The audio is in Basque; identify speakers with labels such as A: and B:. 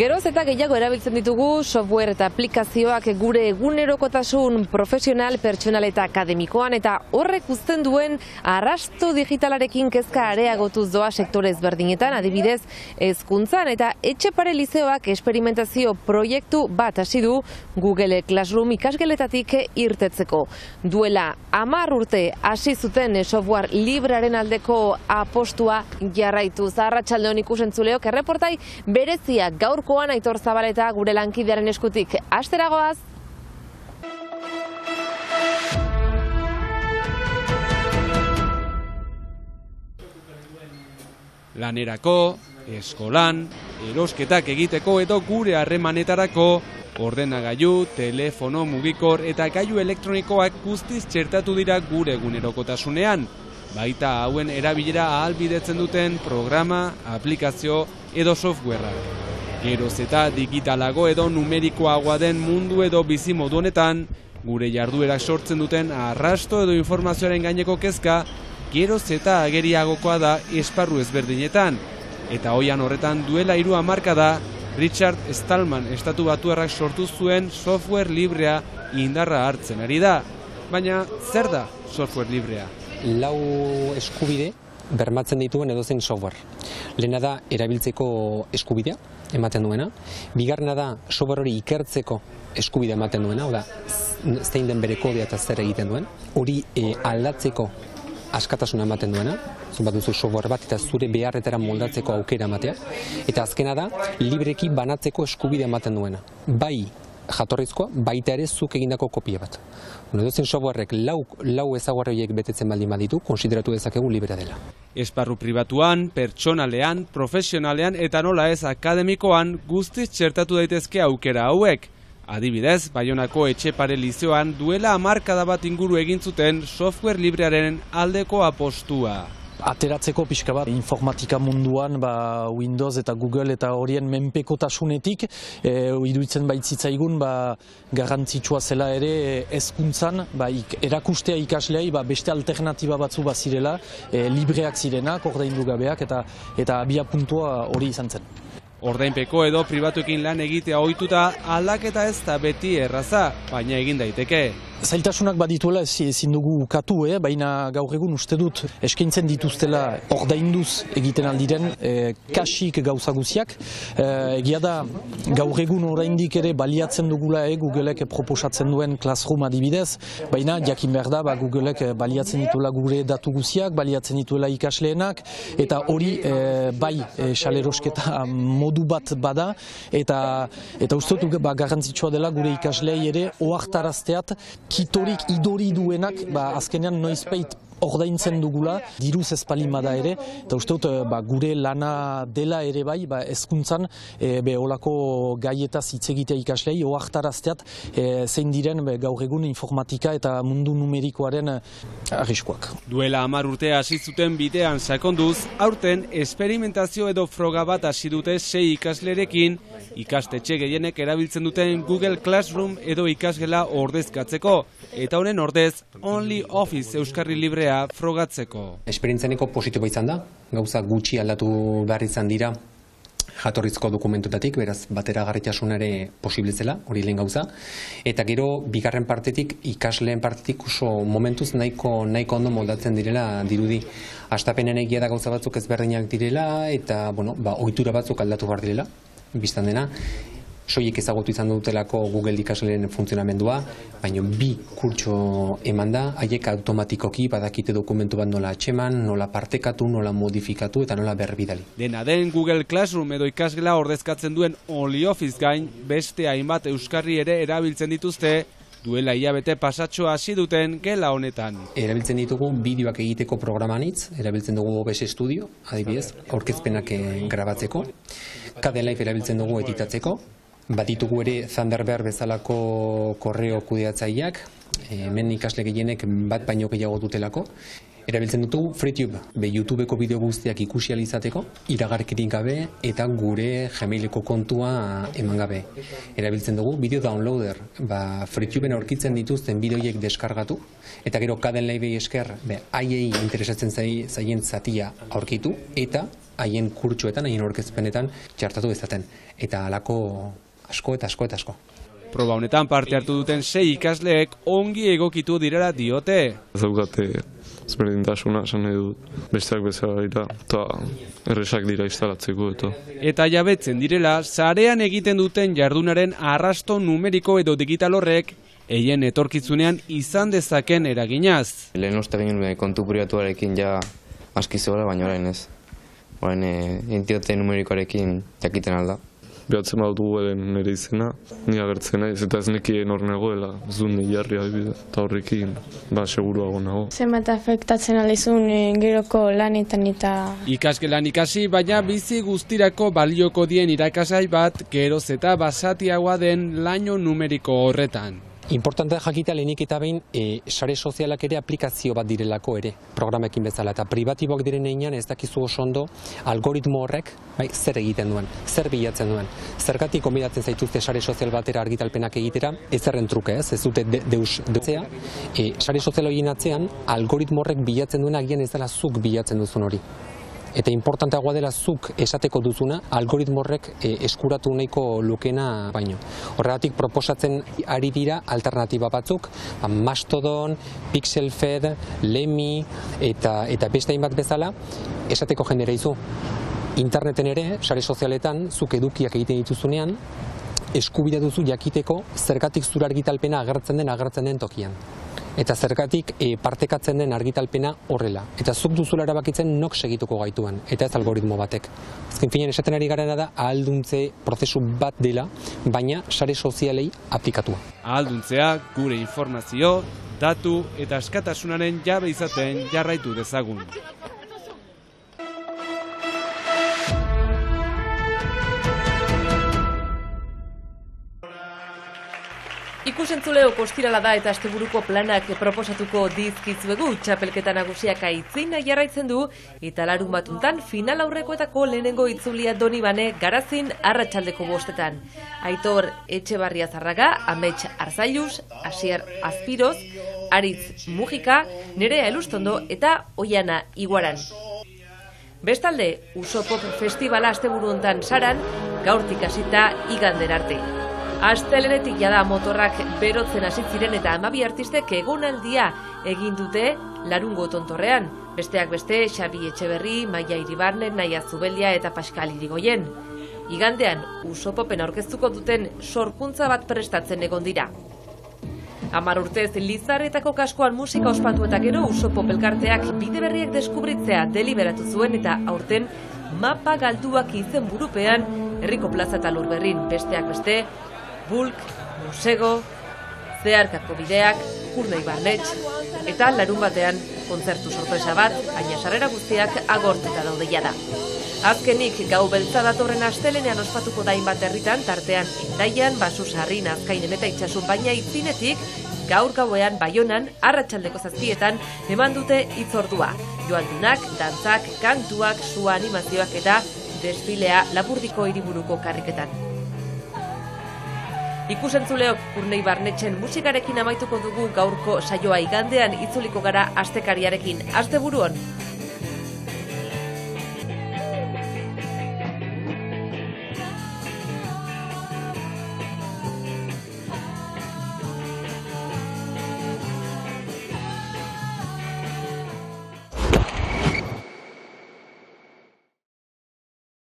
A: Geroz eta gehiago erabiltzen ditugu software eta aplikazioak gure egunerokotasun profesional, pertsonal eta akademikoan, eta horrek uzten duen arrasto digitalarekin kezka areagotuz doa sektore ezberdinetan, adibidez hezkuntzan, eta Etxepare Lizeoak esperimentazio proiektu bat hasi du Google Classroom ikasgeletatik irtetzeko. Duela 10 urte hasi zuten software librearen aldeko apostua jarraituz. Arratsalde on ikus-entzuleok, erreportai berezia gaurkoan Aitor Zabaleta gure lankidearen eskutik. Asteragoaz!
B: Lanerako, eskolan, erosketak egiteko edo gure harremanetarako, ordenagailu, telefono mugikor eta gailu elektronikoak guztiz txertatu dira gure egunerokotasunean. Baita hauen erabilera ahalbidetzen duten programa, aplikazio edo softwareak. Geroz eta digitalago edo numerikoagoa den mundu edo bizimodu honetan, gure jarduerak sortzen duten arrasto edo informazioaren gaineko kezka, geroz eta ageriagokoa da esparru ezberdinetan. Eta hoian horretan duela 3 hamarkada, Richard Stallman estatu batuarrak sortu zuen software librea indarra hartzen ari da. Baina zer da software librea?
C: 4 eskubide bermatzen dituen edozein software. Lehena da erabiltzeko eskubidea ematen duena. Bigarrena da software hori ikertzeko eskubidea ematen duena, oda zein den bere kodea eta zer egiten duen. Hori aldatzeko askatasuna ematen duena. Bat duzu software bat eta zure beharretara moldatzeko aukera ematea. Eta azkena da libreki banatzeko eskubidea ematen duena. Bai jatorrizkoa, baita ere zuk egindako kopia bat. Edozein softwareek lau ezaugarri horiek betetzen baldin baditu, konsideratu dezakegu librea dela.
B: Esparru pribatuan, pertsonalean, profesionalean eta nola ez akademikoan guztiz txertatu daitezke aukera hauek. Adibidez, Baionako Etxepare Lizeoan duela 10 hamarkada bat inguru egin zuten software librearen aldeko apostua.
D: Ateratzeko pixka bat informatika munduan Windows eta Google eta horien menpekotasunetik iruditzen baitzitzaigun garrantzitsua zela ere hezkuntzan erakustea ikasleei beste alternatiba batzu bazirela, libreak zirenak, ordaindu gabeak eta abiapuntua hori izan zen.
B: Ordainpeko edo pribatuekin lan egitea ohituta aldaketa ez da beti erraza, baina egin daiteke.
D: Zailtasunak badituela ezin dugu ukatu, baina gaur egun uste dut eskaintzen dituztela ordainduz egiten aldiren kasik gauza guziak. Egia da gaur egun oraindik ere baliatzen dugula Googleek proposatzen duen Classroom adibidez, baina jakin behar da Googleek baliatzen dituela gure datu guziak, baliatzen dituela ikasleenak, eta hori bai salerosketa modu bat bada, eta uste dut garrantzitsua dela gure ikasleei ere ohartarazteat kitorik idori duenak azkenean noizbait ordaintzen dugula, diruz ez palima ere, eta uste dut gure lana dela ere bai, hezkuntzan olako gaietaz hitz egitea ikaslei, ohartarazteat zein diren gaur egun informatika eta mundu numerikoaren arriskuak.
B: Duela 10 urte hasi zuten bidean sakonduz, aurten esperimentazio edo froga bat hasi dute 6 ikaslerekin, ikastetxe gehienek erabiltzen duten Google Classroom edo ikasgela ordezkatzeko, eta honen ordez OnlyOffice euskarri librea frogatzeko.
C: Esperientzianeko positiboa izan da, gauza gutxi aldatu behar izan dira jatorrizko dokumentutatik, beraz bateragarritasun ere posible zela, hori lehen gauza. Eta gero, bigarren partetik, ikasleen partetik oso momentuz nahiko ondo moldatzen direla dirudi. Hastapenen egia da gauza batzuk ezberdinak direla, eta ohitura batzuk aldatu behar direla, biztan dena. Soilik ezagutu izan dutelako Google ikasleen funtzionamendua, baina 2 kurtso eman da, haiek automatikoki badakite dokumentu bat nola atxeman, nola partekatu, nola modifikatu eta nola berbidali.
B: Dena den Google Classroom edo ikasgela ordezkatzen duen OnlyOffice gain, beste hainbat euskarri ere erabiltzen dituzte, duela hilabete pasatxo hasi duten gela honetan.
C: Erabiltzen ditugu bideoak egiteko programanitz, erabiltzen dugu OBS Studio, adibidez, aurkezpenak grabatzeko, Kdenlive erabiltzen dugu editatzeko, baditugu ere Thunderbird bezalako korreo kudeatzaileak, hemen ikasle gehienek bat baino gehiago dutelako, erabiltzen dutu FreeTube, YouTubeko bideo guztiak ikusi ahal izateko, iragarkirik gabe eta gure Gmaileko kontua eman gabe. Erabiltzen dugu bideo downloader, FreeTubeen aurkitzen dituzten bideoiek deskargatu, eta gero Kaden Live esker, haiei interesatzen zaien zatia aurkitu, eta haien kurtsuetan, haien aurkezpenetan txartatu dezaten. Eta halako asko eta asko eta asko.
B: Proba honetan parte hartu duten 6 ikasleek ongi egokitu direla diote.
E: Ez daukate ezberdintasuna, esan nahi dut, besteak bezala dira, eta erresak dira instalatzeko eta.
B: Eta jabetzen direla, sarean egiten duten jardunaren arrasto numeriko edo digital horrek eien etorkizunean izan dezaken eraginaz.
F: Lehen uste ginen kontu pribatuarekin ja askizola, baina orain ez. Orain entitatea numerikoarekin jakiten alda.
E: Behatzen bat dugu nire izena, ni agertzen naiz, eta ez nekien hor negoela, ez dut nahi jarri adibidez, eta horrekin seguruago nago.
G: Zenbat afektatzen alizun geroko lanetan eta...
B: Ikasgelan ikasi, baina bizi guztirako balioko dien irakasai bat geroz eta basatiagoa den laino numeriko horretan.
C: Importantea jakitea lehenik eta behin sare sozialak ere aplikazio bat direlako ere, programekin bezala. Eta pribatiboak diren einan ez dakizu oso ondo algoritmo horrek zer egiten duen, zer bilatzen duen. Zergatik konbidatzen zaituzte sare sozial batera argitalpenak egitera, ez zerren truke ez dute deus dutzea. Sare sozial horien atzean, algoritmo horrek bilatzen duena agian ez dela zuk bilatzen duzun hori. Eta importanteagoa dela zuk esateko duzuna, algoritmo horrek eskuratu nahiko lukena baino. Horregatik proposatzen ari dira alternatiba batzuk, Mastodon, Pixelfed, Lemmy eta beste hainbat bezala, esateko jendera izu. Interneten ere, sare sozialetan, zuk edukiak egiten dituzunean, eskubidea duzu jakiteko zergatik zure argitalpena agertzen den tokian. Eta zergatik partekatzen den argitalpena horrela. Eta zuk duzula erabakitzen nok segituko gaituan, eta ez algoritmo batek. Azken finean esaten ari garena da ahalduntze prozesu bat dela, baina sare sozialei aplikatua.
B: Ahalduntzea gure informazio, datu eta askatasunaren jabe izaten jarraitu dezagun.
A: Ikusentzuleo ostirala da eta asteburuko planak proposatuko dizkizuegu. Txapelketa nagusiak aitzina jarraitzen du eta larun batuntan final aurrekoetako lehenengo itzulia Donibane Garazin arratsaldeko 5:00. Aitor Etxebarria Zarraga, Amets Arzailuz, Asier Azpiroz, Aritz Mujika, Nerea Elustondo eta Oiana Iguaran. Bestalde, Usopop Festivala asteburu hontan Saran, gaurtik hasita igandera arte. Astelenetik jada motorrak berotzen hasi ziren eta 12 artistek egonaldia egin dute Larungo tontorrean. Besteak beste, Xabi Etxeberri, Maia Iribarne, Naia Zubeldia eta Pascal Irigoyen. Igandean, Usopopen aurkeztuko duten sorkuntza bat prestatzen egon dira. 10 urtez Lizarretako kaskoan musika ospatu eta gero Usopop elkarteak bide berriak deskubritzea deliberatu zuen eta aurten mapa galduak izen burupean herriko plaza eta Lurberrin. Besteak beste, Bulk, Musego, Zeharkako bideak, Kurnei Barnetx, eta larun batean kontzertu sorpresa bat, baina sarrera guztiak agortuta daude jada. Azkenik, gau beltza datorren astelenean ospatuko da hainbat herritan, tartean Hendaian, Basusarrin, Azkainen eta Itsasun, baina itzinetik, gaur gauean Baionan, arratsaldeko 7:00 eman dute hitzordua. Joaldunak, dantzak, kantuak, sua animazioak eta desfilea Lapurdiko hiriburuko karriketan. Ikusentzuleok Kurnei Barnetxen musikarekin amaituko dugu gaurko saioa igandean itzuliko gara astekariarekin. Asteburuan!